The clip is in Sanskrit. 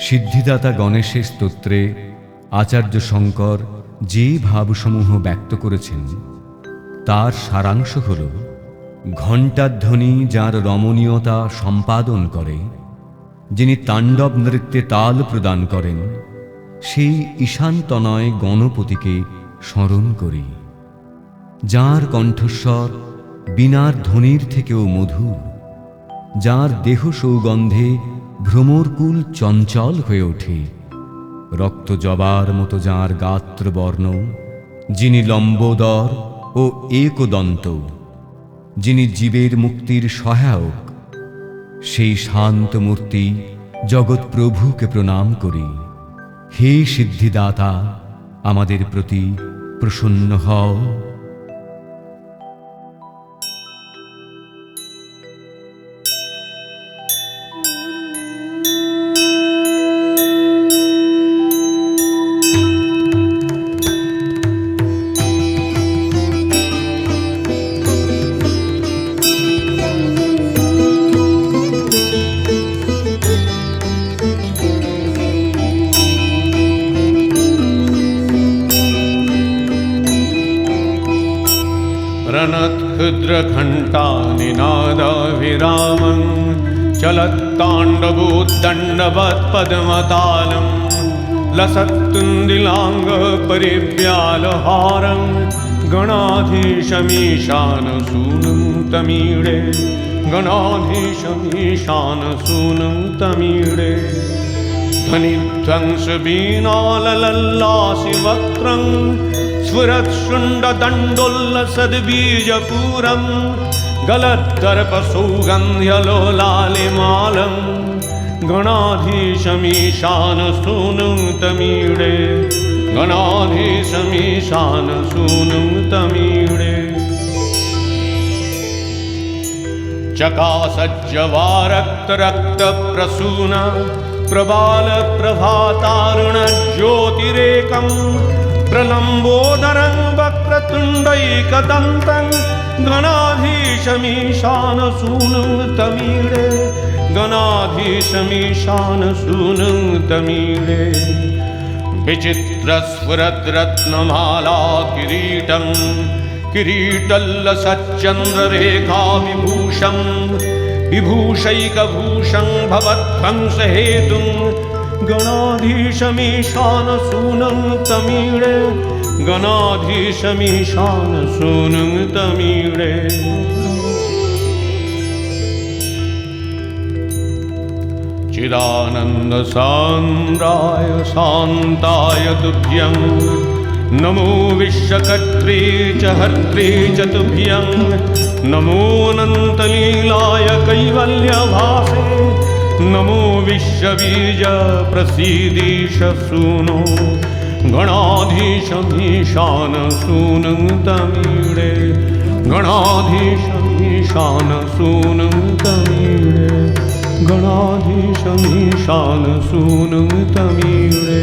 সিদ্ধিদাতা গণেশের স্তোত্রে আচার্য শঙ্কর যে ভাবসমূহ ব্যক্ত করেছেন তার সারাংশ হল, ঘণ্টাধ্বনি যার রমণীয়তা সম্পাদন করে, যিনি তাণ্ডব নৃত্যে তাল প্রদান করেন, সেই ঈশানতনয় গণপতিকে স্মরণ করি। যার কণ্ঠস্বর বীণার ধ্বনির থেকেও মধুর, যার দেহ সৌগন্ধে ভ্রমরকুল চঞ্চল হয়ে ওঠে, রক্ত জবার মতো যার গাত্রবর্ণ, যিনি লম্বোদর ও একদন্ত, যিনি জীবের মুক্তির সহায়ক, সেই শান্ত মূর্তি জগৎপ্রভুকে প্রণাম করি। হে সিদ্ধিদাতা, আমাদের প্রতি প্রসন্ন হও। रणत्क्षुद्रघण्टानिनादविरामं चलत्ताण्डवोद्दण्डवत्पद्मतालं लसत्तुन्दिलाङ्गपरिव्यालहारं गणाधीशमीशानसूनुं तमीडे, गणाधीशमीशानसूनुं तमीडे। ध्वनिध्वंसवीणालल्लासिवक्त्रं स्फुरत्शुण्डदण्डोल्लसद्बीजपूरं गलद्धर्पसौगन्ध्यलोलालिमालं गणाधीशमीशानसूनुं तमीडे, गणाधीशमीशानसूनुं तमीडे। चकासज्जवारक्तरक्तप्रसून प्रबालप्रभातारुणज्योतिरेकं प्रलम्बोदरं वक्रतुण्डैकदन्तं गणाधीशमीशानसूनुं तमीडे, गणाधीशमीशानसूनुं तमीडे। विचित्रस्फुरद्रत्नमाला किरीटं किरीटल्लसच्चन्द्ररेखाविभूषं विभूषैकभूषं भवध्वंसहेतुं गणाधीशमीशानसूनुं तमीडे, गणाधीशमीशानसूनुं तमीडे। चिदानन्दसान्द्राय शान्ताय तुभ्यं नमो विश्वकर्त्री च हर्त्री च तुभ्यं, नमोऽनन्तलीलाय कैवल्यभासे, नमो विश्वबीज प्रसीदीश सूनो, गणाधीशमीशानसूनुं तमीडे, गणाधीशमीशानसूनुं तमीडे, गणाधीशमीशानसूनुं तमीडे।